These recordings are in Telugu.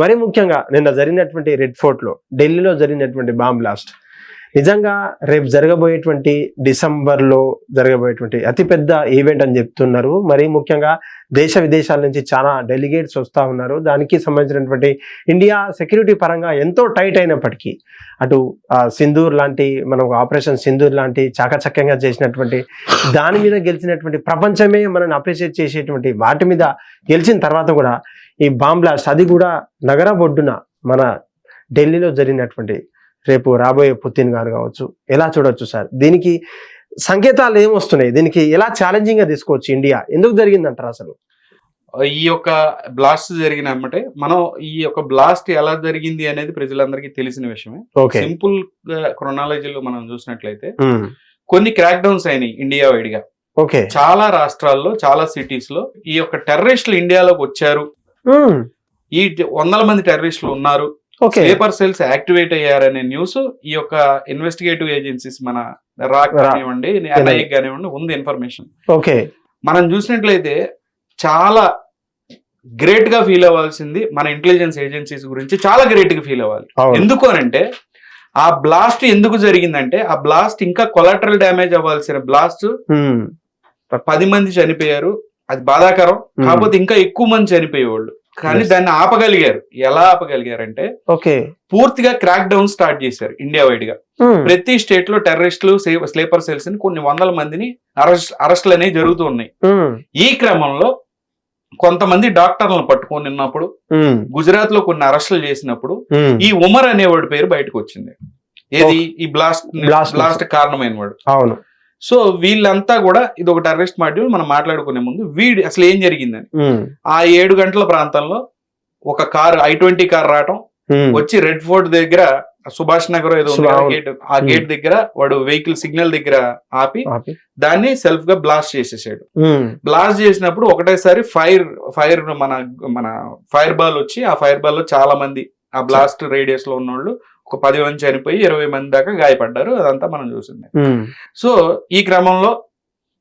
మరి ముఖ్యంగా నిన్న జరిగినటువంటి రెడ్ ఫోర్ట్లో ఢిల్లీలో జరిగినటువంటి బాంబ్ బ్లాస్ట్ నిజంగా రేపు జరగబోయేటువంటి డిసెంబర్లో జరగబోయేటువంటి అతిపెద్ద ఈవెంట్ అని చెప్తున్నారు. మరి ముఖ్యంగా దేశ విదేశాల నుంచి చాలా డెలిగేట్స్ వస్తూ ఉన్నారు. దానికి సంబంధించినటువంటి ఇండియా సెక్యూరిటీ పరంగా ఎంతో టైట్ అయినప్పటికీ అటు సింధూర్ లాంటి మనం ఆపరేషన్ సింధూర్ లాంటి చాకచక్యంగా చేసినటువంటి దాని మీద గెలిచినటువంటి ప్రపంచమే మనల్ని అప్రిషియేట్ చేసేటువంటి వాటి మీద గెలిచిన తర్వాత కూడా ఈ బాంబ్ బ్లాస్ట్ అది కూడా నగర ఒడ్డున మన ఢిల్లీలో జరిగినటువంటి రేపు రాబోయే పుతిన్ గారు కావచ్చు, ఎలా చూడొచ్చు సార్? దీనికి సంకేతాలు ఏమొస్తున్నాయి? దీనికి ఎలా ఛాలెంజింగ్ గా తీసుకోవచ్చు ఇండియా? ఎందుకు జరిగిందంటారు అసలు? ఈ యొక్క బ్లాస్ట్ జరిగినమ్మటే మనం ఈ యొక్క బ్లాస్ట్ ఎలా జరిగింది అనేది ప్రజలందరికీ తెలిసిన విషయమే. సింపుల్ క్రొనాలజీలో మనం చూసినట్లయితే కొన్ని క్రాక్ డౌన్స్ అయినాయి ఇండియా వైడ్ గా. చాలా రాష్ట్రాల్లో చాలా సిటీస్ లో ఈ యొక్క టెర్రరిస్టులు ఇండియాలోకి వచ్చారు, ఈ 100 మంది టెర్రరిస్టులు ఉన్నారు, స్లీపర్ సెల్స్ యాక్టివేట్ అయ్యారనే న్యూస్ ఈ యొక్క ఇన్వెస్టిగేటివ్ ఏజెన్సీస్ మన రాక్ కానివ్వండి, ఎన్ఐఏ కానివ్వండి ఉంది ఇన్ఫర్మేషన్. మనం చూసినట్లయితే చాలా గ్రేట్ గా ఫీల్ అవ్వాల్సింది మన ఇంటెలిజెన్స్ ఏజెన్సీస్ గురించి చాలా గ్రేట్ గా ఫీల్ అవ్వాలి. ఎందుకు అనంటే ఆ బ్లాస్ట్ ఎందుకు జరిగిందంటే ఆ బ్లాస్ట్ ఇంకా కొలాటరల్ డ్యామేజ్ అవ్వాల్సిన బ్లాస్ట్ 10 మంది చనిపోయారు, అది బాధాకరం. కాకపోతే ఇంకా ఎక్కువ మంది చనిపోయేవాళ్ళు, కానీ దాన్ని ఆపగలిగారు. ఎలా ఆపగలిగారంటే పూర్తిగా క్రాక్ డౌన్ స్టార్ట్ చేశారు ఇండియా వైడ్ గా. ప్రతి స్టేట్ లో టెర్రరిస్టులు స్లీపర్ సెల్స్ ని కొన్ని 100 మందిని అరెస్టులు అనేవి జరుగుతూ ఉన్నాయి. ఈ క్రమంలో కొంతమంది డాక్టర్లను పట్టుకొని ఉన్నప్పుడు గుజరాత్ లో కొన్ని అరెస్టులు చేసినప్పుడు ఈ ఉమర్ అనేవాడి పేరు బయటకు వచ్చింది. ఏది ఈ బ్లాస్ట్ కారణమైన వాడు. అవును. సో వీళ్ళంతా కూడా ఇది ఒక టెర్రరిస్ట్ మాడ్యూల్. మనం మాట్లాడుకునే ముందు వీడు అసలు ఏం జరిగిందని, ఆ 7 గంటల ప్రాంతంలో ఒక కారు I-20 కార్ రావటం, వచ్చి రెడ్ ఫోర్ట్ దగ్గర సుభాష్ నగర్ ఏదో గేట్, ఆ గేట్ దగ్గర వాడు వెహికల్ సిగ్నల్ దగ్గర ఆపి దాన్ని సెల్ఫ్ గా బ్లాస్ట్ చేసేసాడు. బ్లాస్ట్ చేసినప్పుడు ఒకటేసారి ఫైర్ మన ఫైర్ బాల్ వచ్చి ఆ ఫైర్ బాల్ లో చాలా మంది ఆ బ్లాస్ట్ రేడియస్ లో ఉన్నోళ్ళు ఒక 10 మంది చనిపోయి 20 మంది దాకా గాయపడ్డారు. అదంతా మనం చూసింది. సో ఈ క్రమంలో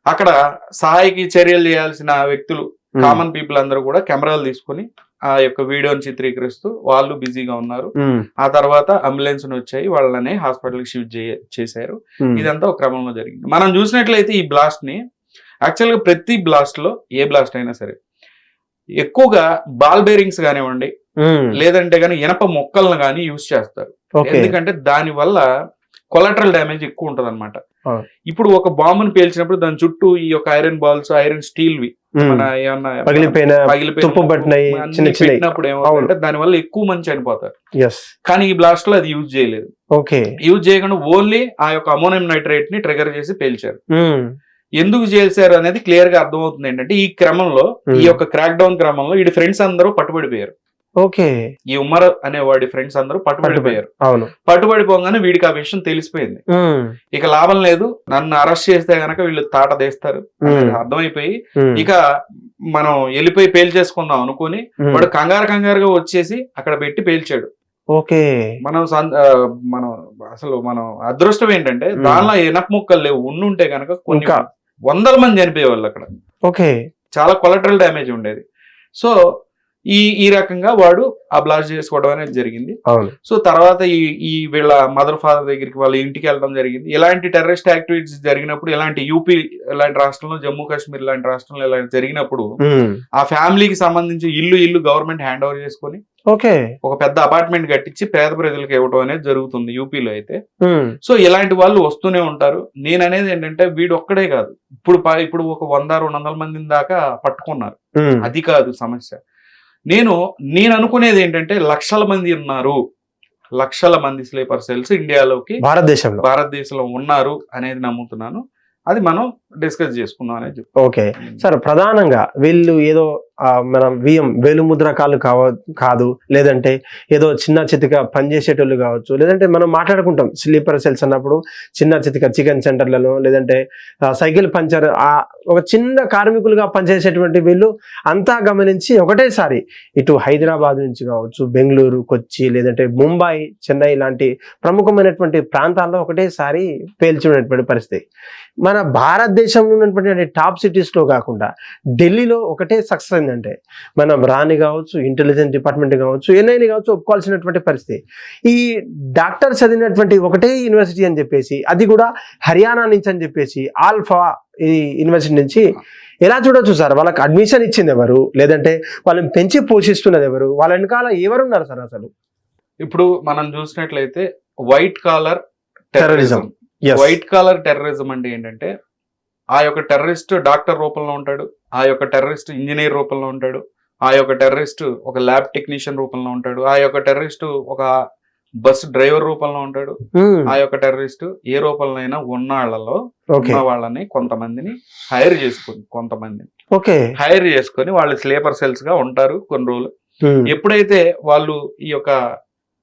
అక్కడ సహాయకి చర్యలు చేయాల్సిన వ్యక్తులు, కామన్ పీపుల్ అందరూ కూడా కెమెరాలు తీసుకుని ఆ యొక్క వీడియోని చిత్రీకరిస్తూ వాళ్ళు బిజీగా ఉన్నారు. ఆ తర్వాత అంబులెన్స్ వచ్చాయి, వాళ్ళని హాస్పిటల్కి షిఫ్ట్ చేశారు. ఇదంతా ఒక క్రమంలో జరిగింది. మనం చూసినట్లయితే ఈ బ్లాస్ట్ ని యాక్చువల్ గా ప్రతి బ్లాస్ట్ లో, ఏ బ్లాస్ట్ అయినా సరే ఎక్కువగా బాల్ బేరింగ్స్ కానివ్వండి, లేదంటే గానీ ఇనప మొక్కలను గానీ యూజ్ చేస్తారు. ఎందుకంటే దాని వల్ల కొలాటరల్ డ్యామేజ్ ఎక్కువ ఉంటది అనమాట. ఇప్పుడు ఒక బాంబుని పేల్చినప్పుడు దాని చుట్టూ ఈ యొక్క ఐరన్ బాల్స్, ఐరన్ స్టీల్ వి మన ఏమన్నా పెట్టినప్పుడు ఏమవుతుందంటే దాని వల్ల ఎక్కువ మంది చనిపోతారు. కానీ ఈ బ్లాస్ట్ లో అది యూజ్ చేయలేదు. యూజ్ చేయకుండా ఓన్లీ ఆ యొక్క అమోనియం నైట్రేట్ ని ట్రిగర్ చేసి పేల్చారు. ఎందుకు చేశారు అనేది క్లియర్ గా అర్థమవుతుంది. ఏంటంటే ఈ క్రమంలో, ఈ యొక్క క్రాక్ డౌన్ క్రమంలో వీడి ఫ్రెండ్స్ అందరూ పట్టుబడిపోయారు. ఈ ఉమర్ అనే వాడి ఫ్రెండ్స్ అందరూ పట్టుబడిపోయారు. పట్టుబడిపోగానే వీడికి ఆ విషయం తెలిసిపోయింది. ఇక లాభం లేదు, నన్ను అరెస్ట్ చేస్తే గనక వీళ్ళు తాట తీస్తారు అర్థమైపోయి ఇక మనం వెళ్ళిపోయి పేల్చేసుకుందాం అనుకుని వాడు కంగారుగా వచ్చేసి అక్కడ పెట్టి పేల్చాడు. మనం అదృష్టం ఏంటంటే దానిలో ఎనప ముక్కలు లేవు. ఉండుంటే గనక కొన్ని 100 మంది చనిపోయేవాళ్ళు అక్కడ. చాలా కొలాటరల్ డ్యామేజ్ ఉండేది. సో ఈ రకంగా వాడు ఆ బ్లాస్ట్ చేసుకోవడం అనేది జరిగింది. సో తర్వాత ఈ వీళ్ళ మదర్ ఫాదర్ దగ్గరికి వాళ్ళ ఇంటికి వెళ్ళడం జరిగింది. ఇలాంటి టెర్రరిస్ట్ యాక్టివిటీస్ జరిగినప్పుడు, ఇలాంటి యూపీ ఇలాంటి రాష్ట్రంలో, జమ్మూ కాశ్మీర్ ఇలాంటి రాష్ట్రంలో ఇలాంటి జరిగినప్పుడు ఆ ఫ్యామిలీకి సంబంధించి ఇల్లు గవర్నమెంట్ హ్యాండ్ ఓవర్ చేసుకుని ఒక పెద్ద అపార్ట్మెంట్ కట్టించి పేద ప్రజలకు ఇవ్వడం అనేది జరుగుతుంది యూపీలో అయితే. సో ఇలాంటి వాళ్ళు వస్తూనే ఉంటారు. నేను అనేది ఏంటంటే వీడు ఒక్కడే కాదు, ఇప్పుడు ఒక 100-200 మంది దాకా పట్టుకున్నారు. అది కాదు సమస్య. నేను అనుకునేది ఏంటంటే లక్షల మంది ఉన్నారు, లక్షల మంది స్లీపర్ సెల్స్ ఇండియాలోకి భారతదేశంలో ఉన్నారు అనేది నమ్ముతున్నాను. అది మనం డిస్కస్ చేసుకుందాం అనేది. సార్, ప్రధానంగా వీళ్ళు ఏదో మనం వేలుముద్రకాలు కాదు, లేదంటే ఏదో చిన్న చితిక పనిచేసేటోళ్ళు కావచ్చు, లేదంటే మనం మాట్లాడుకుంటాం స్లీపర్ సెల్స్ అన్నప్పుడు చిన్న చితిక చికెన్ సెంటర్లలో, లేదంటే సైకిల్ పంచర్, ఒక చిన్న కార్మికులుగా పనిచేసేటువంటి వీళ్ళు అంతా గమనించి ఒకటేసారి ఇటు హైదరాబాద్ నుంచి కావచ్చు, బెంగళూరు, కొచ్చి, లేదంటే ముంబై, చెన్నై లాంటి ప్రముఖమైనటువంటి ప్రాంతాల్లో ఒకటేసారి పేల్చుకునేటువంటి పరిస్థితి. మన భారతదేశం భారతదేశంలో ఉన్నటువంటి టాప్ సిటీస్ లో కాకుండా ఢిల్లీలో ఒకటే సక్సెస్ అయిందంటే మనం రాని కావచ్చు, ఇంటెలిజెన్స్ డిపార్ట్మెంట్ కావచ్చు, ఎన్ఐని కావచ్చు ఒప్పుకోవాల్సినటువంటి పరిస్థితి. ఈ డాక్టర్ చదివినటువంటి ఒకటే యూనివర్సిటీ అని చెప్పేసి, అది కూడా హర్యానా నుంచి అని చెప్పేసి, ఆల్ఫా ఈ యూనివర్సిటీ నుంచి ఎలా చూడొచ్చు సార్? వాళ్ళకి అడ్మిషన్ ఇచ్చింది ఎవరు, లేదంటే వాళ్ళని పెంచి పోషిస్తున్నది ఎవరు, వాళ్ళ వెనకాల ఎవరున్నారు సార్ అసలు? ఇప్పుడు మనం చూసినట్లయితే white collar terrorism. White collar terrorism అంటే ఏంటంటే, ఆ యొక్క టెర్రరిస్ట్ డాక్టర్ రూపంలో ఉంటాడు, ఆ యొక్క టెర్రరిస్ట్ ఇంజనీర్ రూపంలో ఉంటాడు, ఆ యొక్క టెర్రరిస్ట్ ఒక ల్యాబ్ టెక్నీషియన్ రూపంలో ఉంటాడు, ఆ యొక్క టెర్రరిస్ట్ ఒక బస్ డ్రైవర్ రూపంలో ఉంటాడు, ఆ యొక్క టెర్రరిస్ట్ ఏ రూపంలో అయినా ఉన్న వాళ్ళని కొంతమందిని హైర్ చేసుకొని వాళ్ళు స్లీపర్ సెల్స్ గా ఉంటారు కొన్ని రోజులు. ఎప్పుడైతే వాళ్ళు ఈ యొక్క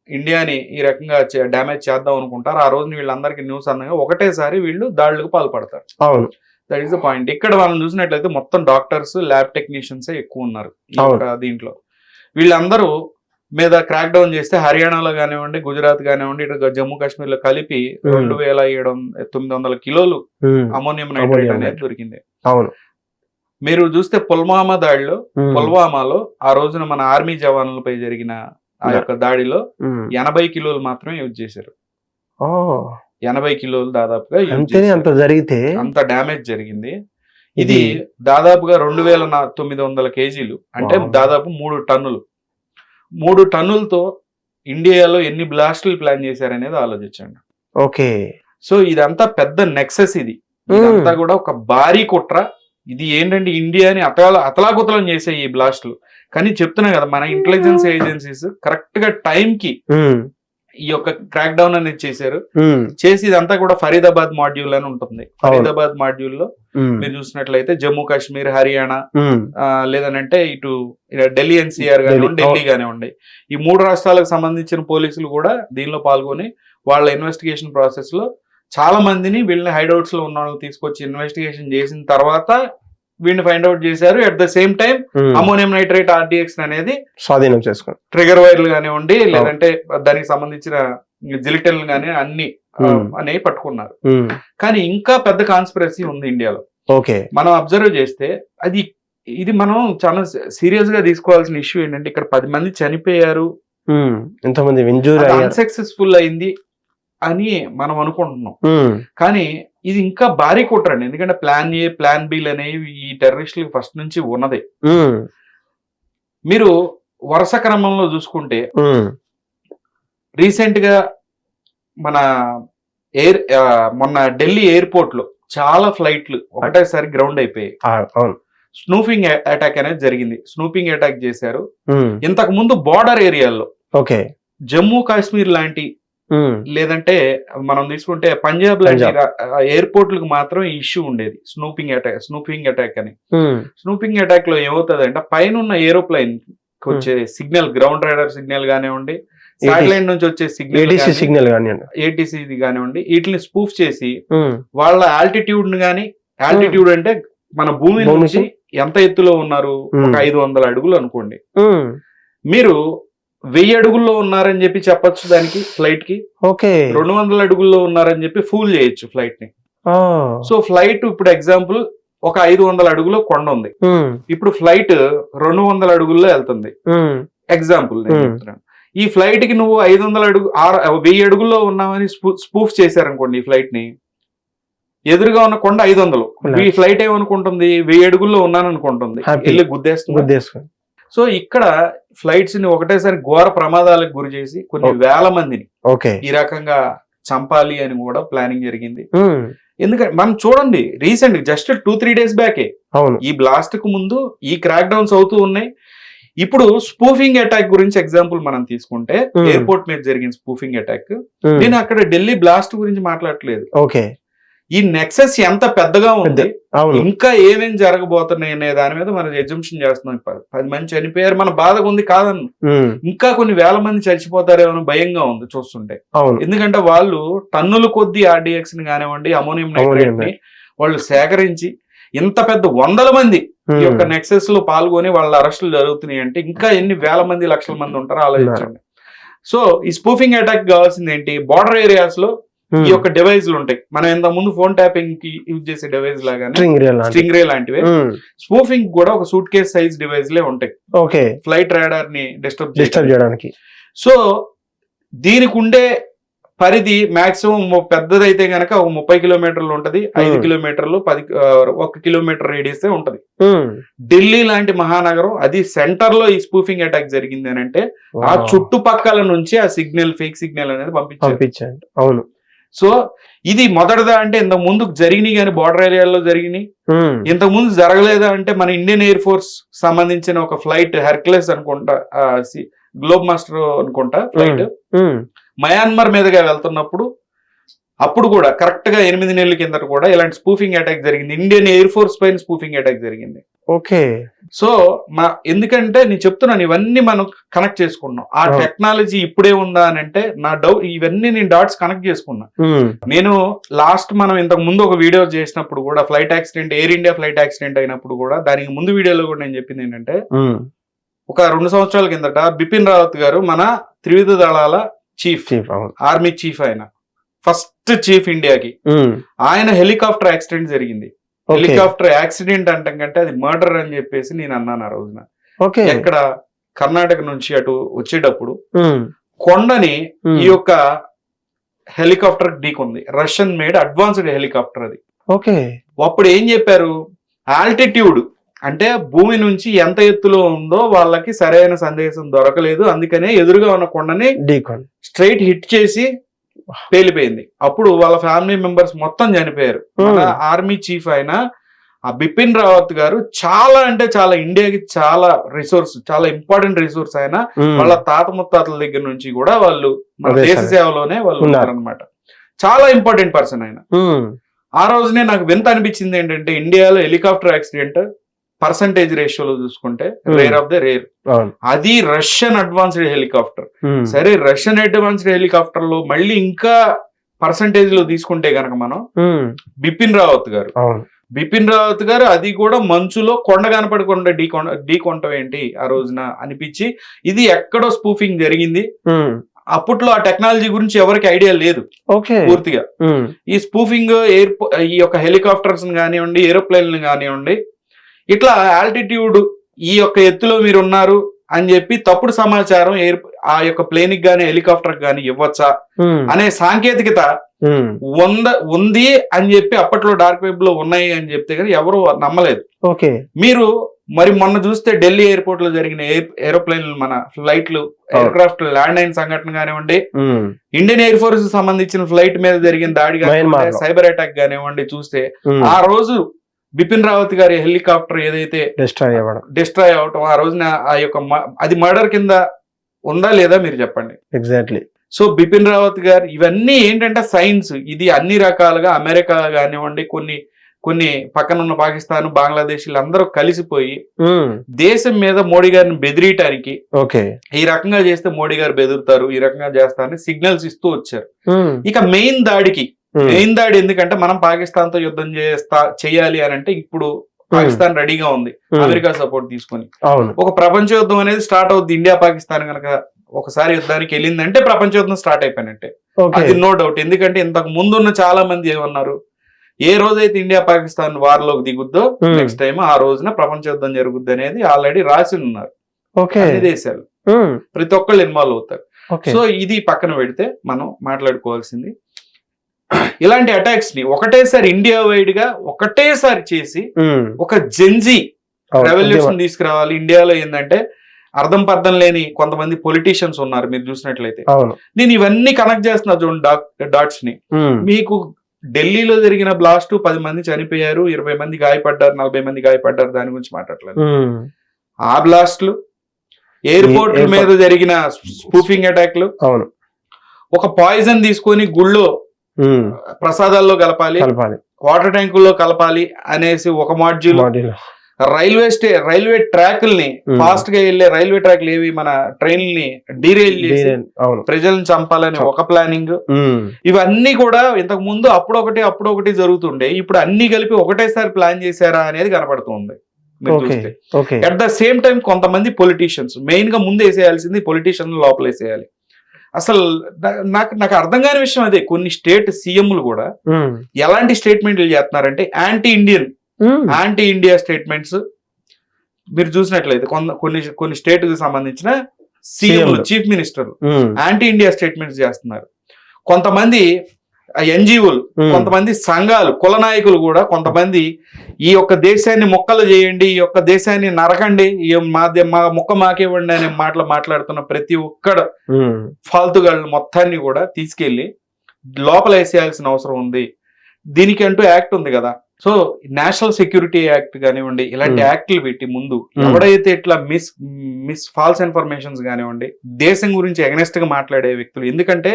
ఇండియాని ఈ రకంగా డ్యామేజ్ చేద్దాం అనుకుంటారు, ఆ రోజు వీళ్ళందరికీ న్యూస్ అందగా ఒకటేసారి వీళ్ళు దాడులకు పాల్పడతారు. అవును, దట్ ఈస్ ద పాయింట్. ఇక్కడ మనం చూసినట్లయితే మొత్తం డాక్టర్స్, ల్యాబ్ టెక్నీషియన్స్ ఎక్కువ ఉన్నారు దీంట్లో. వీళ్ళందరూ మీద క్రాక్ డౌన్ చేస్తే హర్యానాలో కానివ్వండి, గుజరాత్ కానివ్వండి, ఇటు జమ్మూ కాశ్మీర్ లో కలిపి 2700 కిలోలు అమోనియం నైట్రేట్ అనేది దొరికింది. అవును, మీరు చూస్తే పుల్వామాలో ఆ రోజున మన ఆర్మీ జవాన్లపై జరిగిన ఆ యొక్క దాడిలో 80 కిలోలు మాత్రమే యూజ్ చేశారు. 80 కిలోలు దాదాపుగా అంత డ్యామేజ్ జరిగింది. ఇది దాదాపుగా 2900 కేజీలు, అంటే దాదాపు 3 టన్నులు. 3 టన్నులతో ఇండియాలో ఎన్ని బ్లాస్టులు ప్లాన్ చేశారనేది ఆలోచించండి. ఓకే, సో ఇదంతా పెద్ద నెక్సెస్. ఇదంతా కూడా ఒక భారీ కుట్ర. ఇది ఏంటంటే ఇండియాని అతలాకుతలం చేసే ఈ బ్లాస్టులు. కానీ చెప్తున్నా కదా, మన ఇంటెలిజెన్స్ ఏజెన్సీస్ కరెక్ట్ గా టైం కి ఈ యొక్క క్రాక్ డౌన్ అనేది చేసి ఇదంతా కూడా ఫరీదాబాద్ మాడ్యూల్ అని ఉంటుంది. ఫరీదాబాద్ మాడ్యూల్ లో మీరు చూసినట్లయితే జమ్మూ కాశ్మీర్, హర్యానా, లేదనంటే ఇటు ఢిల్లీ ఎన్సీఆర్ కానివ్వండి, ఢిల్లీ కానివ్వండి, ఈ 3 రాష్ట్రాలకు సంబంధించిన పోలీసులు కూడా దీనిలో పాల్గొని వాళ్ళ ఇన్వెస్టిగేషన్ ప్రాసెస్ లో చాలా మందిని వీళ్ళని హైడౌట్స్ లో ఉన్న వాళ్ళని తీసుకొచ్చి ఇన్వెస్టిగేషన్ చేసిన తర్వాత వీళ్ళని ఫైండ్ అవుట్ చేశారు. At the same time ammonium nitrate RDX అనేది స్వాధీనం చేసుకున్నారు. ట్రిగర్ వైర్లు కానివ్వండి, లేదంటే దానికి సంబంధించిన జిలిటన్లు కానీ అన్ని అనేవి పట్టుకున్నారు. కానీ ఇంకా పెద్ద కాన్స్పిరసీ ఉంది ఇండియాలో. మనం అబ్జర్వ్ చేస్తే ఇది మనం చాలా సీరియస్ గా తీసుకోవాల్సిన ఇష్యూ ఏంటంటే, ఇక్కడ 10 మంది చనిపోయారు, ఎంతమంది అన్సక్సెస్ఫుల్ అయింది అని మనం అనుకుంటున్నాం. కానీ ఇది ఇంకా భారీ కుట్రండి. ఎందుకంటే ప్లాన్ A, ప్లాన్ B అనేవి ఈ టెర్రరిస్టులకు ఫస్ట్ నుంచి ఉన్నదే. మీరు వరుస క్రమంలో చూసుకుంటే రీసెంట్ గా మొన్న ఢిల్లీ ఎయిర్పోర్ట్ లో చాలా ఫ్లైట్లు ఒకటేసారి గ్రౌండ్ అయిపోయాయి. స్నూపింగ్ అటాక్ అనేది జరిగింది. స్నూపింగ్ అటాక్ చేశారు. ఇంతకు ముందు బార్డర్ ఏరియాల్లో జమ్మూ కాశ్మీర్ లాంటి, లేదంటే మనం తీసుకుంటే పంజాబ్ లాంటి ఎయిర్పోర్ట్లకు మాత్రం ఇష్యూ ఉండేది స్నూపింగ్ అటాక్ అని. స్నూపింగ్ అటాక్ లో ఏమవుతుంది అంటే, పైన ఉన్న ఏరోప్లైన్ వచ్చే సిగ్నల్, గ్రౌండ్ రైడర్ సిగ్నల్ కానివ్వండి, శాటిలైట్ నుంచి వచ్చే సిగ్నల్ ATC కానివ్వండి, వీటిని స్పూఫ్ చేసి వాళ్ళ ఆల్టిట్యూడ్ ని గానీ, ఆల్టిట్యూడ్ అంటే మన భూమి నుంచి ఎంత ఎత్తులో ఉన్నారు, ఒక 500 అడుగులు అనుకోండి, మీరు 1000 అడుగుల్లో ఉన్నారని చెప్పి చెప్పొచ్చు దానికి, ఫ్లైట్ కి 200 అడుగుల్లో ఉన్నారని చెప్పి ఫూల్ చేయొచ్చు ఫ్లైట్ ని. సో ఫ్లైట్ ఇప్పుడు ఎగ్జాంపుల్ ఒక 500 అడుగులో కొండ ఉంది, ఇప్పుడు ఫ్లైట్ 200 అడుగుల్లో వెళ్తుంది ఎగ్జాంపుల్ నేను చెప్తున్నాను. ఈ ఫ్లైట్ కి నువ్వు 1000 అడుగుల్లో ఉన్నావని స్పూఫ్ చేశారనుకోండి, ఈ ఫ్లైట్ ని, ఎదురుగా ఉన్న కొండ 500, ఈ ఫ్లైట్ ఏమనుకుంటుంది, 1000 అడుగుల్లో ఉన్నాను అనుకుంటుంది, వెళ్ళి గుద్దేస్తుంది. సో ఇక్కడ ఫ్లైట్స్ ని ఒకటేసారి ఘోర ప్రమాదాలకు గురి చేసి కొన్ని వేల మందిని ఈ రకంగా చంపాలి అని కూడా ప్లానింగ్ జరిగింది. ఎందుకంటే మనం చూడండి, రీసెంట్ జస్ట్ 2-3 డేస్ బ్యాకే ఈ బ్లాస్ట్ కు ముందు ఈ క్రాక్ డౌన్స్ అవుతూ ఉన్నాయి. ఇప్పుడు స్పూఫింగ్ అటాక్ గురించి ఎగ్జాంపుల్ మనం తీసుకుంటే, ఎయిర్పోర్ట్ మీద జరిగిన స్పూఫింగ్ అటాక్, నేను అక్కడ ఢిల్లీ బ్లాస్ట్ గురించి మాట్లాడట్లేదు. ఈ నెక్సెస్ ఎంత పెద్దగా ఉంది, ఇంకా ఏమేమి జరగబోతున్నాయి అనే దాని మీద మనం ఎగ్జంప్షన్ చేస్తున్నాం. 10 మంది చనిపోయారు, మన బాధగా ఉంది కాదన్ను, ఇంకా కొన్ని వేల మంది చచ్చిపోతారేమో భయంగా ఉంది చూస్తుంటే. ఎందుకంటే వాళ్ళు టన్నుల కొద్ది RDX ని కానివ్వండి, అమోనియం నైట్రేట్ ని వాళ్ళు సేకరించి ఇంత పెద్ద 100 మంది ఈ యొక్క నెక్సెస్ లో పాల్గొని వాళ్ళ అరెస్టులు జరుగుతున్నాయి అంటే ఇంకా ఎన్ని వేల మంది, లక్షల మంది ఉంటారో ఆలోచించండి. సో ఈ స్పూఫింగ్ అటాక్ కావాల్సింది ఏంటి, బార్డర్ ఏరియాస్ లో ఈ యొక్క డివైజ్లు ఉంటాయి. మనం ఇంత ముందు ఫోన్ ట్యాపింగ్ కి యూజ్ చేసే డివైజ్ లాగానే స్ట్రింగ్ రే లాంటివి స్పూఫింగ్ కూడా ఒక సూట్ కేస్ సైజ్ డివైజ్ లే ఉంటాయి. ఓకే, ఫ్లైట్ రాడార్ ని డిస్టర్బ్ చేయడానికి. సో దీనికి ఉండే పరిధి మాక్సిమం పెద్దదైతే గనక ఒక 30 కిలోమీటర్లు ఉంటది, 5 కిలోమీటర్లు 1 కిలోమీటర్ రేడియస్ ఉంటది. ఢిల్లీ లాంటి మహానగరం, అది సెంటర్ లో ఈ స్పూఫింగ్ అటాక్ జరిగింది అని అంటే ఆ చుట్టుపక్కల నుంచి ఆ సిగ్నల్, ఫేక్ సిగ్నల్ అనేది పంపించారు. అవును. సో ఇది మొదటిదా అంటే ఇంతకు ముందు జరిగినాయి కానీ బార్డర్ ఏరియాలో జరిగినాయి. ఇంతకు ముందు జరగలేదా అంటే మన ఇండియన్ ఎయిర్ ఫోర్స్ సంబంధించిన ఒక ఫ్లైట్ హెర్క్యులస్ అనుకుంటా, గ్లోబ్ మాస్టర్ అనుకుంటా ఫ్లైట్ మయన్మార్ మీదుగా వెళ్తున్నప్పుడు అప్పుడు కూడా కరెక్ట్ గా 8 నెలల కిందట కూడా ఇలాంటి స్పూఫింగ్ అటాక్ జరిగింది. ఇండియన్ ఎయిర్ ఫోర్స్ పైన స్పూఫింగ్ అటాక్ జరిగింది. ఓకే. సో ఎందుకంటే నేను చెప్తున్నాను ఇవన్నీ మనం కనెక్ట్ చేసుకున్నాం. ఆ టెక్నాలజీ ఇప్పుడే ఉందా అని అంటే నా డౌట్, ఇవన్నీ నేను డాట్స్ కనెక్ట్ చేసుకున్నా. నేను లాస్ట్ మనం ఇంతకు ముందు ఒక వీడియో చేసినప్పుడు కూడా flight accident, air India flight accident అయినప్పుడు కూడా దానికి ముందు వీడియోలో కూడా నేను చెప్పింది ఏంటంటే ఒక 2 సంవత్సరాల కిందట బిపిన్ రావత్ గారు మన త్రివిధ దళాల చీఫ్, ఆర్మీ చీఫ్, ఆయన ఫస్ట్ చీఫ్ ఇండియాకి, ఆయన హెలికాప్టర్ యాక్సిడెంట్ జరిగింది. హెలికాప్టర్ యాక్సిడెంట్ అంటాం కంటే అది మర్డర్ అని చెప్పేసి నేను అన్నాను ఆ రోజున. ఎక్కడ కర్ణాటక నుంచి అటు వచ్చేటప్పుడు కొండని ఈ యొక్క హెలికాప్టర్ ఢీకొంది. రష్యన్ మేడ్ అడ్వాన్స్డ్ హెలికాప్టర్ అది. అప్పుడు ఏం చెప్పారు, ఆల్టిట్యూడ్ అంటే భూమి నుంచి ఎంత ఎత్తులో ఉందో వాళ్ళకి సరైన సందేశం దొరకలేదు, అందుకనే ఎదురుగా ఉన్న కొండని స్ట్రైట్ హిట్ చేసి పేలిపోయింది. అప్పుడు వాళ్ళ ఫ్యామిలీ మెంబర్స్ మొత్తం చనిపోయారు. మన ఆర్మీ చీఫ్ అయిన ఆ బిపిన్ రావత్ గారు చాలా అంటే చాలా ఇండియాకి చాలా రిసోర్స్, చాలా ఇంపార్టెంట్ రిసోర్స్. ఆయన వాళ్ళ తాత ముత్తాతల దగ్గర నుంచి కూడా వాళ్ళు మన దేశ సేవలోనే వాళ్ళు ఉన్నారనమాట. చాలా ఇంపార్టెంట్ పర్సన్ ఆయన. ఆ రోజునే నాకు వింత అనిపించింది ఏంటంటే ఇండియాలో హెలికాప్టర్ యాక్సిడెంట్ పర్సంటేజ్ రేషియోలో చూసుకుంటే రేర్ ఆఫ్ ద రేర్. అది రష్యన్ అడ్వాన్స్డ్ హెలికాప్టర్. సరే, రష్యన్ అడ్వాన్స్డ్ హెలికాప్టర్ లో మళ్ళీ ఇంకా పర్సంటేజ్ లో తీసుకుంటే గనక మనం బిపిన్ రావత్ గారు అది కూడా మంచులో కొండ కనపడకుండా ఢీకొంటం ఏంటి ఆ రోజున అనిపించి, ఇది ఎక్కడో స్పూఫింగ్ జరిగింది. అప్పట్లో ఆ టెక్నాలజీ గురించి ఎవరికి ఐడియా లేదు పూర్తిగా. ఈ స్పూఫింగ్ ఈ యొక్క హెలికాప్టర్స్ కానివ్వండి, ఏరోప్లేన్ కానివ్వండి, ఇట్లా ఆల్టిట్యూడ్ ఈ యొక్క ఎత్తులో మీరు ఉన్నారు అని చెప్పి తప్పుడు సమాచారం ఆ యొక్క ప్లేన్ కి గానీ హెలికాప్టర్ గానీ ఇవ్వచ్చా అనే సాంకేతికత ఉంది అని చెప్పి అప్పట్లో డార్క్ వెబ్ లో ఉన్నాయి అని చెప్తే కానీ ఎవరు నమ్మలేదు. మీరు మరి మొన్న చూస్తే ఢిల్లీ ఎయిర్పోర్ట్ లో జరిగిన ఏరోప్లేన్లు, మన ఫ్లైట్లు, ఎయిర్ క్రాఫ్ట్ ల్యాండ్ అయిన సంఘటన కానివ్వండి, ఇండియన్ ఎయిర్ ఫోర్స్ సంబంధించిన ఫ్లైట్ మీద జరిగిన దాడి కానివ్వండి, సైబర్ అటాక్ కానివ్వండి, చూస్తే ఆ రోజు బిపిన్ రావత్ గారి హెలికాప్టర్ ఏదైతే డిస్ట్రాయ్ అవటం, ఆ రోజున ఆ యొక్క అది మర్డర్ కింద ఉందా లేదా మీరు చెప్పండి. ఎగ్జాక్ట్లీ. సో బిపిన్ రావత్ గారు ఇవన్నీ ఏంటంటే సైన్స్, ఇది అన్ని రకాలుగా అమెరికా కానివ్వండి, కొన్ని పక్కనున్న పాకిస్తాన్, బంగ్లాదేశ్ అందరూ కలిసిపోయి దేశం మీద మోడీ గారిని బెదిరియటానికి, ఈ రకంగా చేస్తే మోడీ గారు బెదురుతారు, ఈ రకంగా చేస్తారని సిగ్నల్స్ ఇస్తూ వచ్చారు. ఇక మెయిన్ దాడి ఎందుకంటే మనం పాకిస్తాన్ తో యుద్ధం చేయాలి అని అంటే ఇప్పుడు పాకిస్తాన్ రెడీగా ఉంది అమెరికా సపోర్ట్ తీసుకొని. ఒక ప్రపంచ యుద్ధం అనేది స్టార్ట్ అవుద్ది. ఇండియా పాకిస్తాన్ కనుక ఒకసారి యుద్ధానికి వెళ్ళిందంటే ప్రపంచ యుద్ధం స్టార్ట్ అయిపోయినట్టే, అది నో డౌట్. ఎందుకంటే ఇంతకు ముందున్న చాలా మంది ఏమన్నారు, ఏ రోజైతే ఇండియా పాకిస్తాన్ వార్ లోకి దిగుద్దో నెక్స్ట్ టైం ఆ రోజున ప్రపంచ యుద్ధం జరుగుద్ది అనేది ఆల్రెడీ రాసి ఉన్నారు. అన్ని దేశాలు, ప్రతి ఒక్కళ్ళు ఇన్వాల్వ్ అవుతారు. సో ఇది పక్కన పెడితే మనం మాట్లాడుకోవాల్సింది, ఇలాంటి అటాక్స్ ని ఒకటేసారి ఇండియా వైడ్ గా ఒకటేసారి చేసి ఒక జెన్జీ రెవల్యూషన్ తీసుకురావాలి. ఇండియాలో ఏంటంటే అర్థం పర్థం లేని కొంతమంది పొలిటీషియన్స్ ఉన్నారు మీరు చూసినట్లయితే. నేను ఇవన్నీ కనెక్ట్ చేస్తున్నా చూడండి డాట్స్ ని. మీకు ఢిల్లీలో జరిగిన బ్లాస్ట్ 10 మంది చనిపోయారు, 20 మంది గాయపడ్డారు, 40 మంది గాయపడ్డారు, దాని గురించి మాట్లాడలేదు. ఆ బ్లాస్ట్లు, ఎయిర్పోర్ట్ మీద జరిగిన స్పూఫింగ్ అటాక్లు, ఒక పాయిజన్ తీసుకొని గుళ్ళో ప్రసాదాల్లో కలపాలి, వాటర్ ట్యాంకుల్లో కలపాలి అనేసి ఒక మాడ్యూల్, రైల్వే ట్రాక్ల్ని ఫాస్ట్ గా వెళ్లే రైల్వే ట్రాక్లు ఏవి మన ట్రైన్లని డీరైల్ చేసి ప్రజలను చంపాలని ఒక ప్లానింగ్. ఇవన్నీ కూడా ఇంతకు ముందు అప్పుడొకటి జరుగుతుండే, ఇప్పుడు అన్ని కలిపి ఒకటేసారి ప్లాన్ చేశారా అనేది కనపడుతుంది. అట్ ద సేమ్ టైం కొంతమంది పొలిటీషియన్స్, మెయిన్ గా ముందు వేసేయాల్సింది పొలిటీషియన్ లోపల వేసేయాలి. అసలు నాకు అర్థం కాని విషయం అదే. కొన్ని స్టేట్ సీఎంలు కూడా ఎలాంటి స్టేట్మెంట్లు చేస్తున్నారంటే యాంటీ ఇండియా స్టేట్మెంట్స్. మీరు చూసినట్లయితే కొన్ని స్టేట్ కి సంబంధించిన సీఎంలు, చీఫ్ మినిస్టర్లు యాంటీ ఇండియా స్టేట్మెంట్స్ చేస్తున్నారు. కొంతమంది ఎన్జిఓలు, కొంతమంది సంఘాలు, కుల నాయకులు కూడా కొంతమంది ఈ యొక్క దేశాన్ని మొక్కలు చేయండి, ఈ యొక్క దేశాన్ని నరకండి, మా మొక్క మాకేవ్వండి అనే మాటలు మాట్లాడుతున్న ప్రతి ఒక్కడ ఫాల్తుగాళ్ళ మొత్తాన్ని కూడా తీసుకెళ్లి లోపల వేసేయాల్సిన అవసరం ఉంది. దీనికి అంటూ యాక్ట్ ఉంది కదా. సో నేషనల్ సెక్యూరిటీ యాక్ట్ కానివ్వండి, ఇలాంటి యాక్ట్లు పెట్టి ముందు ఎవడైతే ఇట్లా ఫాల్స్ ఇన్ఫర్మేషన్స్ కానివ్వండి, దేశం గురించి ఎగనెస్ట్ గా మాట్లాడే వ్యక్తులు, ఎందుకంటే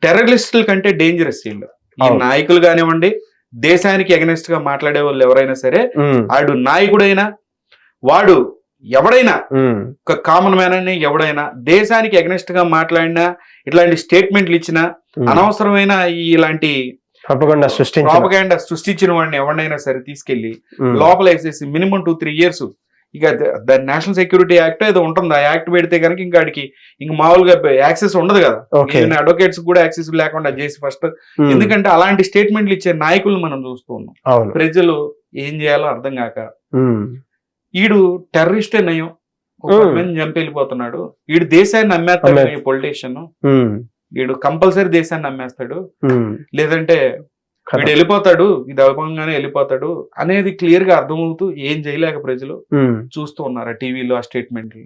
టెర్రరిస్టుల కంటే డేంజరస్ వీళ్ళు. ఈ నాయకులు కానివ్వండి, దేశానికి ఎగనెస్ట్ గా మాట్లాడే వాళ్ళు ఎవరైనా సరే, వాడు నాయకుడైనా వాడు ఎవడైనా, ఒక కామన్ మ్యాన్ అని ఎవడైనా దేశానికి ఎగనెస్ట్ గా మాట్లాడినా, ఇట్లాంటి స్టేట్మెంట్లు ఇచ్చినా, అనవసరమైన ఇలాంటి ప్రాపగాండా సృష్టించిన వాడిని ఎవరినైనా సరే తీసుకెళ్లి లోపల వేసేసి మినిమం 2-3 years. ఇక దాని నేషనల్ సెక్యూరిటీ యాక్ట్ ఏదో ఉంటుంది. ఆ యాక్ట్ పెడితే కనుక ఇంకా ఆడికి ఇంక మామూలుగా యాక్సెస్ ఉండదు కదా. అడ్వకేట్స్ కూడా యాక్సెస్ లేకుండా చేసి ఫస్ట్, ఎందుకంటే అలాంటి స్టేట్మెంట్లు ఇచ్చే నాయకులు మనం చూస్తూ ఉన్నాం. ప్రజలు ఏం చేయాలో అర్థం కాక ఈడు టెర్రరిస్టే నయం, చంపి వెళ్ళిపోతున్నాడు, ఈడు దేశాన్ని అమ్మేస్తాడు, ఈ పొలిటీషియన్ వీడు కంపల్సరీ దేశాన్ని అమ్మేస్తాడు, లేదంటే వీడు వెళ్ళిపోతాడు, ఇది అవ్వగానే వెళ్ళిపోతాడు అనేది క్లియర్ గా అర్థమవుతూ ఏం చేయలేక ప్రజలు చూస్తూ ఉన్నారు ఆ టీవీలో ఆ స్టేట్మెంట్లు.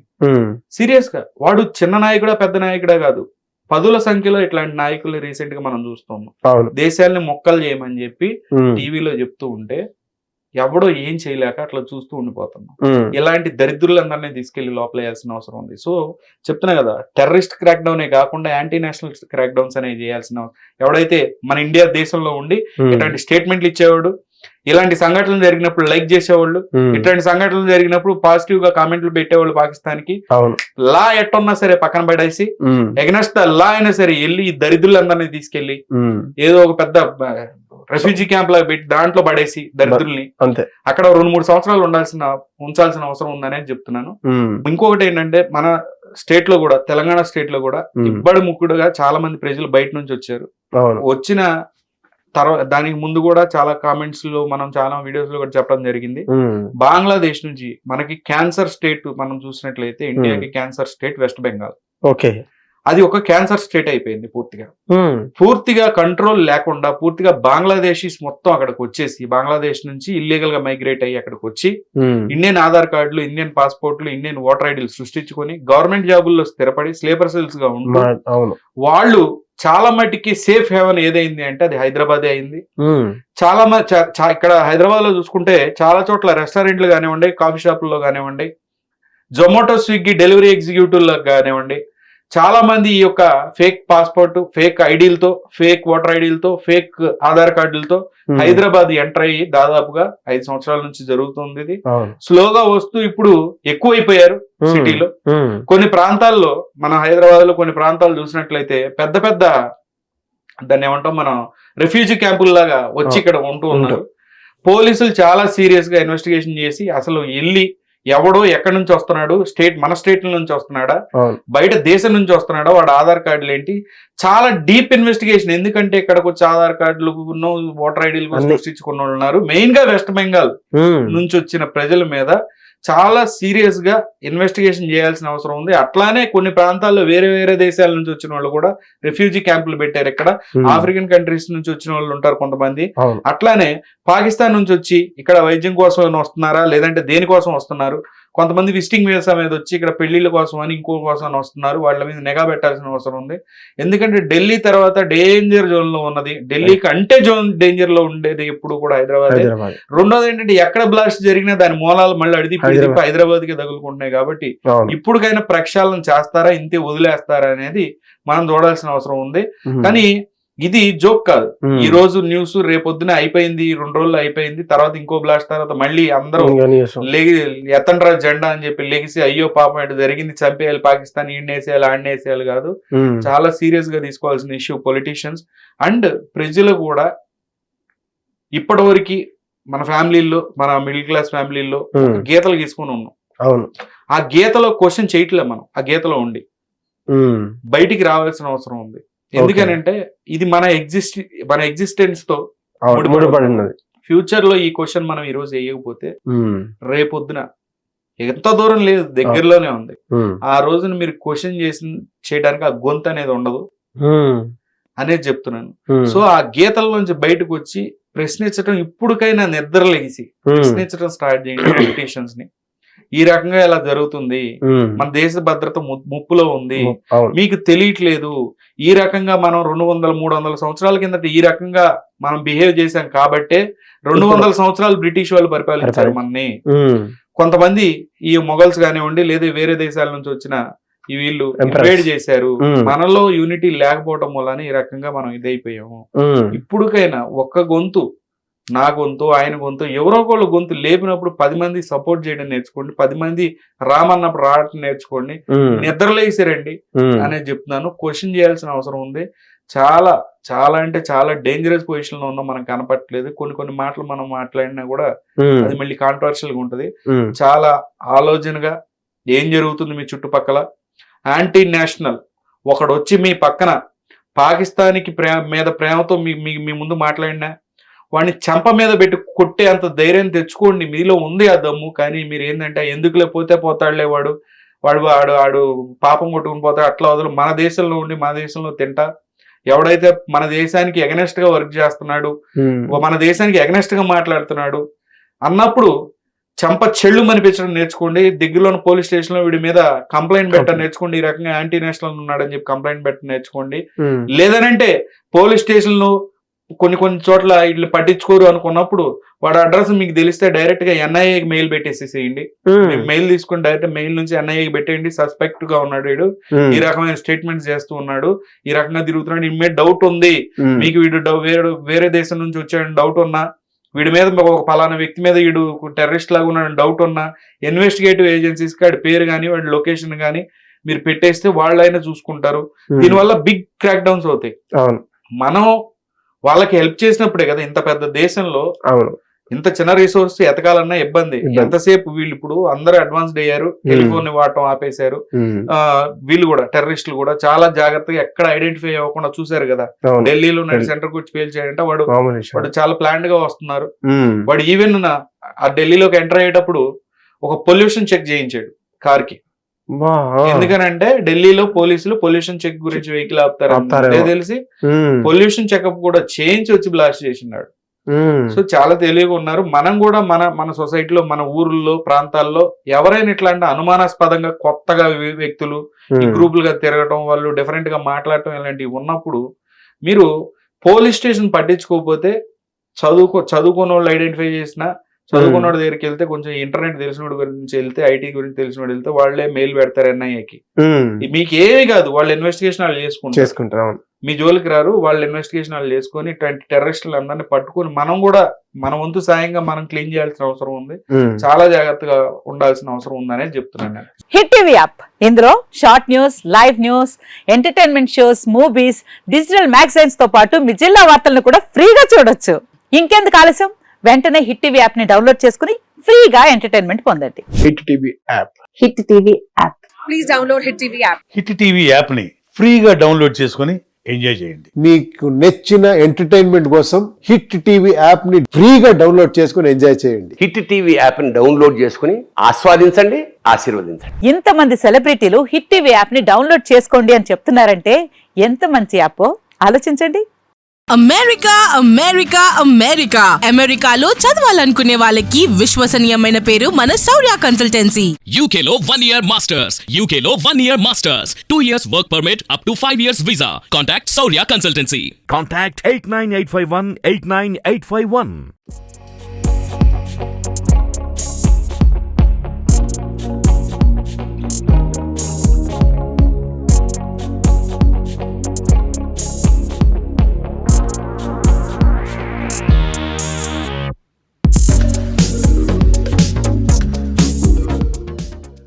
సీరియస్ గా వాడు చిన్న నాయకుడా పెద్ద నాయకుడా కాదు, 10ల సంఖ్యలో ఇట్లాంటి నాయకులు రీసెంట్ గా మనం చూస్తున్నాం. దేశాలని మొక్కలు చేయమని చెప్పి టీవీలో చెప్తూ ఉంటే ఎవడో ఏం చేయలేక అట్లా చూస్తూ ఉండిపోతున్నాం. ఇలాంటి దరిద్రులందరినీ తీసుకెళ్లి లోపల వేయాల్సిన అవసరం ఉంది. సో చెప్తున్నా కదా, టెర్రరిస్ట్ క్రాక్ డౌనే కాకుండా యాంటీ నేషనల్ క్రాక్ డౌన్స్ అనేవి చేయాల్సిన, ఎవడైతే మన ఇండియా దేశంలో ఉండి ఇట్లాంటి స్టేట్మెంట్లు ఇచ్చేవాడు, ఇలాంటి సంఘటనలు జరిగినప్పుడు లైక్ చేసేవాళ్ళు, ఇట్లాంటి సంఘటనలు జరిగినప్పుడు పాజిటివ్ గా కామెంట్లు పెట్టేవాళ్ళు పాకిస్తాన్ కి, లా ఎట్టున్నా సరే పక్కన పడేసి ఎగనెస్ట్ ద లా అయినా సరే వెళ్ళి ఈ దరిద్రులందరినీ తీసుకెళ్లి ఏదో ఒక పెద్ద రెఫ్యూజీ క్యాంప్ లాగా పెట్టి దాంట్లో పడేసి దరిద్రుల్ని అక్కడ 2-3 సంవత్సరాలు ఉంచాల్సిన అవసరం ఉందనే చెప్తున్నాను. ఇంకొకటి ఏంటంటే, మన స్టేట్ లో కూడా, తెలంగాణ స్టేట్ లో కూడా ఇబ్బడి ముక్కుడుగా చాలా మంది ప్రజలు బయట నుంచి వచ్చారు. వచ్చిన తర్వాత దానికి ముందు కూడా చాలా కామెంట్స్ లో మనం చాలా వీడియోస్ లో కూడా చెప్పడం జరిగింది. బంగ్లాదేశ్ నుంచి మనకి క్యాన్సర్ స్టేట్ మనం చూసినట్లయితే, ఇండియాకి క్యాన్సర్ స్టేట్ వెస్ట్ బెంగాల్. అది ఒక క్యాన్సర్ స్టేట్ అయిపోయింది పూర్తిగా కంట్రోల్ లేకుండా. పూర్తిగా బంగ్లాదేశీస్ మొత్తం అక్కడికి వచ్చేసి, బంగ్లాదేశ్ నుంచి ఇల్లీగల్ గా మైగ్రేట్ అయ్యి అక్కడికి వచ్చి ఇండియన్ ఆధార్ కార్డులు, ఇండియన్ పాస్పోర్ట్లు, ఇండియన్ ఓటర్ ఐడీలు సృష్టించుకొని గవర్నమెంట్ జాబుల్లో స్థిరపడి స్లీపర్ సెల్స్ గా ఉంటూ వాళ్ళు చాలా మటుకి సేఫ్ హెవెన్ ఏదైంది అంటే అది హైదరాబాదే అయింది. చాలా ఇక్కడ హైదరాబాద్ లో చూసుకుంటే చాలా చోట్ల రెస్టారెంట్లు కానివ్వండి, కాఫీ షాపుల్లో కానివ్వండి, జొమాటో, స్విగ్గీ డెలివరీ ఎగ్జిక్యూటివ్ లకు కానివ్వండి, చాలా మంది ఈ యొక్క ఫేక్ పాస్పోర్ట్, ఫేక్ ఐడీలతో, ఫేక్ ఓటర్ ఐడీలతో, ఫేక్ ఆధార్ కార్డులతో హైదరాబాద్ ఎంటర్ అయ్యి దాదాపుగా 5 సంవత్సరాల నుంచి జరుగుతుంది. ఇది స్లోగా వస్తూ ఇప్పుడు ఎక్కువైపోయారు సిటీలో. కొన్ని ప్రాంతాల్లో, మన హైదరాబాద్ లో కొన్ని ప్రాంతాలు చూసినట్లయితే పెద్ద పెద్ద దాన్ని ఏమంటాం మనం, రెఫ్యూజీ క్యాంపుల్లాగా వచ్చి ఇక్కడ ఉంటూ ఉన్నారు. పోలీసులు చాలా సీరియస్ గా ఇన్వెస్టిగేషన్ చేసి అసలు వెళ్ళి ఎవడో ఎక్కడి నుంచి వస్తున్నాడు, మన స్టేట్ నుంచి వస్తున్నాడా, బయట దేశం నుంచి వస్తున్నాడా, వాడు ఆధార్ కార్డులు ఏంటి, చాలా డీప్ ఇన్వెస్టిగేషన్. ఎందుకంటే ఇక్కడికి వచ్చి ఆధార్ కార్డులు, ఓటర్ ఐడీలు సృష్టించుకున్న వాళ్ళు ఉన్నారు. మెయిన్ గా వెస్ట్ బెంగాల్ నుంచి వచ్చిన ప్రజల మీద చాలా సీరియస్ గా ఇన్వెస్టిగేషన్ చేయాల్సిన అవసరం ఉంది. అట్లానే కొన్ని ప్రాంతాల్లో వేరే వేరే దేశాల నుంచి వచ్చిన వాళ్ళు కూడా రెఫ్యూజీ క్యాంపులు పెట్టారు. ఇక్కడ ఆఫ్రికన్ కంట్రీస్ నుంచి వచ్చిన వాళ్ళు ఉంటారు కొంతమంది. అట్లానే పాకిస్తాన్ నుంచి వచ్చి ఇక్కడ వైద్యం కోసం వస్తున్నారా, లేదంటే దేనికోసం వస్తున్నారు, కొంతమంది విజిటింగ్ వీసా మీద వచ్చి ఇక్కడ పెళ్లిళ్ళ కోసం అని ఇంకో కోసం వస్తున్నారు. వాళ్ళ మీద నిఘా పెట్టాల్సిన అవసరం ఉంది. ఎందుకంటే ఢిల్లీ తర్వాత డేంజర్ జోన్ లో ఉన్నది, ఢిల్లీకి అంటే డేంజర్ లో ఉండేది ఎప్పుడు కూడా హైదరాబాద్. రెండోది ఏంటంటే, ఎక్కడ బ్లాస్ట్ జరిగినా దాని మూలాలు మళ్ళీ అడిగి హైదరాబాద్ కి తగులుకుంటున్నాయి. కాబట్టి ఇప్పుడుకైనా ప్రక్షాళన చేస్తారా, ఇంతే వదిలేస్తారా అనేది మనం చూడాల్సిన అవసరం ఉంది. కానీ ఇది జోక్ కాదు. ఈ రోజు న్యూస్ రేపొద్దున అయిపోయింది, 2 రోజులు అయిపోయింది, తర్వాత ఇంకో బ్లాస్ట్, తర్వాత మళ్ళీ అందరూ ఎత్తండ్రా జెండా అని చెప్పి లెగిసి అయ్యో పాపం ఇటు జరిగింది, చంపేయాలి పాకిస్తాన్, ఈడనేసేయాలి ఆడనేసేయాలి కాదు. చాలా సీరియస్ గా తీసుకోవాల్సిన ఇష్యూ పొలిటీషియన్స్ అండ్ ప్రజలు కూడా. ఇప్పటి మన ఫ్యామిలీల్లో, మన మిడిల్ క్లాస్ ఫ్యామిలీల్లో గీతలు గీసుకొని ఉన్నాం. ఆ గీతలో క్వశ్చన్ చేయట్లే మనం. ఆ గీతలో ఉండి బయటికి రావాల్సిన అవసరం ఉంది. ఎందుకనంటే ఇది మన ఎగ్జిస్టెన్స్ తో ముడిపడి ఉన్నది. ఫ్యూచర్ లో ఈ క్వశ్చన్ మనం ఈ రోజు వేయకపోతే రేపొద్దున ఎంత దూరం లేదు, దగ్గరలోనే ఉంది. ఆ రోజున మీరు క్వశ్చన్ చేయడానికి ఆ గొంతు అనేది ఉండదు అనేది చెప్తున్నాను. సో ఆ గీతల నుంచి బయటకు వచ్చి ప్రశ్నించడం, ఇప్పుడుకైనా నిద్ర లేసి ప్రశ్నించడం స్టార్ట్ చేయండి పొలిటీషియన్స్ ని. ఈ రకంగా ఇలా జరుగుతుంది, మన దేశ భద్రత ముప్పులో ఉంది, మీకు తెలియట్లేదు. ఈ రకంగా మనం 200-300 సంవత్సరాల కిందట ఈ రకంగా మనం బిహేవ్ చేశాం కాబట్టే 200 సంవత్సరాలు బ్రిటిష్ వాళ్ళు పరిపాలించారు మనని. కొంతమంది ఈ మొఘల్స్ కానివ్వండి, లేదా వేరే దేశాల నుంచి వచ్చిన ఈ వీళ్ళు ఇన్వైడ్ చేశారు. మనలో యూనిటీ లేకపోవడం వల్ల ఈ రకంగా మనం ఇదైపోయాము. ఇప్పుడుకైనా ఒక్క గొంతు, నా గొంతు, ఆయన గొంతు, ఎవరో ఒకళ్ళు గొంతు లేపినప్పుడు 10 మంది సపోర్ట్ చేయడం నేర్చుకోండి, 10 మంది రామన్నప్పుడు రావటం నేర్చుకోండి, నిద్రలేసారండి అనేది చెప్తున్నాను. క్వశ్చన్ చేయాల్సిన అవసరం ఉంది. చాలా చాలా అంటే చాలా డేంజరస్ పొజిషన్ లో ఉన్నాం, మనం కనపట్లేదు. కొన్ని మాటలు మనం మాట్లాడినా కూడా అది మళ్ళీ కాంట్రవర్షియల్ గా ఉంటది. చాలా ఆలోచనగా ఏం జరుగుతుంది మీ చుట్టుపక్కల. యాంటీ నేషనల్ ఒకడు వచ్చి మీ పక్కన పాకిస్తాన్కి మీద ప్రేమతో మీ ముందు మాట్లాడినా వాడిని చంప మీద పెట్టి కొట్టే అంత ధైర్యం తెచ్చుకోండి, మీలో ఉంది ఆ దమ్ము. కానీ మీరు ఏంటంటే ఎందుకులే పోతాడులే వాడు పాపం కొట్టుకుని పోతాడు, అట్లా వదలు. మన దేశంలో ఉండి మన దేశంలో తింటా, ఎవడైతే మన దేశానికి ఎగనెస్ట్ గా వర్క్ చేస్తున్నాడు, మన దేశానికి ఎగనెస్ట్ గా మాట్లాడుతున్నాడు అన్నప్పుడు చంప చెళ్ళు మనిపించడం నేర్చుకోండి. దగ్గరలోని పోలీస్ స్టేషన్ లో వీడి మీద కంప్లైంట్ పెట్టడం నేర్చుకోండి. ఈ రకంగా యాంటీ నేషనల్ ఉన్నాడని చెప్పి కంప్లైంట్ పెట్టడం నేర్చుకోండి. లేదనంటే పోలీస్ స్టేషన్ లో కొన్ని చోట్ల ఇట్లా పట్టించుకోరు అనుకున్నప్పుడు వాడు అడ్రస్ మీకు తెలిస్తే డైరెక్ట్ గా ఎన్ఐఏకి మెయిల్ పెట్టేసేసేయండి. మెయిల్ తీసుకుని డైరెక్ట్ మెయిల్ నుంచి ఎన్ఐఏకి పెట్టేయండి. సస్పెక్ట్ గా ఉన్నాడు వీడు, ఈ రకమైన స్టేట్మెంట్స్ చేస్తూ ఉన్నాడు, ఈ రకంగా తిరుగుతున్నాడు, ఇమ్మే డౌట్ ఉంది మీకు, వీడు వేరే దేశం నుంచి వచ్చాడని డౌట్ ఉన్నా, వీడి మీద ఒక పలానా వ్యక్తి మీద వీడు టెర్రరిస్ట్ లాగా ఉన్నాడని డౌట్ ఉన్నా, ఇన్వెస్టిగేటివ్ ఏజెన్సీస్ కి వాడి పేరు కానీ వాడి లొకేషన్ కానీ మీరు పెట్టేస్తే వాళ్ళైనా చూసుకుంటారు. దీనివల్ల బిగ్ క్రాక్ డౌన్స్ అవుతాయి. మనం వాళ్ళకి హెల్ప్ చేసినప్పుడే కదా ఇంత పెద్ద దేశంలో ఇంత చిన్న రిసోర్స్ ఎతకాలన్నా ఇబ్బంది. ఎంతసేపు వీళ్ళు ఇప్పుడు అందరూ అడ్వాన్స్డ్ అయ్యారు, టెలిఫోన్ ని వాడటం ఆపేశారు. వీళ్ళు కూడా టెర్రరిస్టులు కూడా చాలా జాగ్రత్తగా ఎక్కడ ఐడెంటిఫై అవ్వకుండా చూసారు కదా. ఢిల్లీలో సెంటర్ వచ్చి పేల్ చేయాలంటే వాడు చాలా ప్లాన్డ్ గా వస్తున్నారు. వాడు ఈవెన్ ఆ ఢిల్లీలోకి ఎంటర్ అయ్యేటప్పుడు ఒక పొల్యూషన్ చెక్ చేయించాడు కార్ కి. ఎందుకనంటే ఢిల్లీలో పోలీసులు పొల్యూషన్ చెక్ గురించి వెహికల్ ఆపుతారు తెలిసి పొల్యూషన్ చెకప్ కూడా చేయించి వచ్చి బ్లాస్ట్ చేసినాడు. సో చాలా తెలివిగా ఉన్నారు. మనం కూడా మన సొసైటీలో మన ఊర్లో ప్రాంతాల్లో ఎవరైనా ఇట్లా అంటే అనుమానాస్పదంగా కొత్తగా వ్యక్తులు ఈ గ్రూపులుగా తిరగటం, వాళ్ళు డిఫరెంట్ గా మాట్లాడటం ఇలాంటివి ఉన్నప్పుడు మీరు పోలీస్ స్టేషన్ పట్టించుకోకపోతే చదువుకున్న వాళ్ళు ఐడెంటిఫై చేసిన చదువుకున్నోడి దగ్గరికి వెళ్తే, కొంచెం ఇంటర్నెట్ తెలిసినోడి గురించి వెళ్తే, ఐటీ గురించి తెలిసినోడు వెళ్తే వాళ్ళే మెయిల్ పెడతారు ఎన్ఐఏకి. మీకు ఏమీ కాదు, వాళ్ళు ఇన్వెస్టిగేషన్ వాళ్ళు చేసుకుంటారు, మీ జోలికి రారు. వాళ్ళు ఇన్వెస్టిగేషన్ వాళ్ళు చేసుకుని టెర్రరిస్టులు అందరినీ పట్టుకుని మనం కూడా మన వంతు సాయంగా మనం క్లీన్ చేయాల్సిన అవసరం ఉంది. చాలా జాగ్రత్తగా ఉండాల్సిన అవసరం ఉందనే చెప్తున్నాను. హిట్ టీవీ యాప్, ఇందులో short news, live news, entertainment shows, movies, digital magazines తో పాటు మీ జిల్లా వార్తలను కూడా ఫ్రీగా చూడొచ్చు. ఇంకెందుకు ఆలస్యం, వెంటనే హిట్ టీవీ యాప్ ని డౌన్లోడ్ చేసుకుని ఫ్రీగా ఎంటర్టైన్మెంట్ పొందండి. Hit TV app. Hit TV app. Please download hit TV app. Hit TV app ని ఫ్రీగా డౌన్లోడ్ చేసుకుని ఎంజాయ్ చేయండి. మీకు నచ్చిన ఎంటర్టైన్మెంట్ కోసం హిట్ టీవీ యాప్ ని ఫ్రీగా డౌన్లోడ్ చేసుకుని ఎంజాయ్ చేయండి. హిట్ టీవీ యాప్ ని డౌన్లోడ్ చేసుకుని ఆస్వాదించండి, ఆశీర్వదించండి. ఇంతమంది సెలబ్రిటీలు హిట్ టీవీ యాప్ ని డౌన్లోడ్ చేసుకోండి అని చెప్తున్నారంటే ఎంత మంచి యాప్ ఆలోచించండి. అమెరికా అమెరికా అమెరికా అమెరికాలో చదవాలనుకునే వాళ్ళకి విశ్వసనీయమైన పేరు మన శౌర్య కన్సల్టెన్సీ. UK లో 1 year masters, UK లో 1 year masters, 2 years work permit up to 5 years visa. Contact Saurya Consultancy. Contact 89851 89851.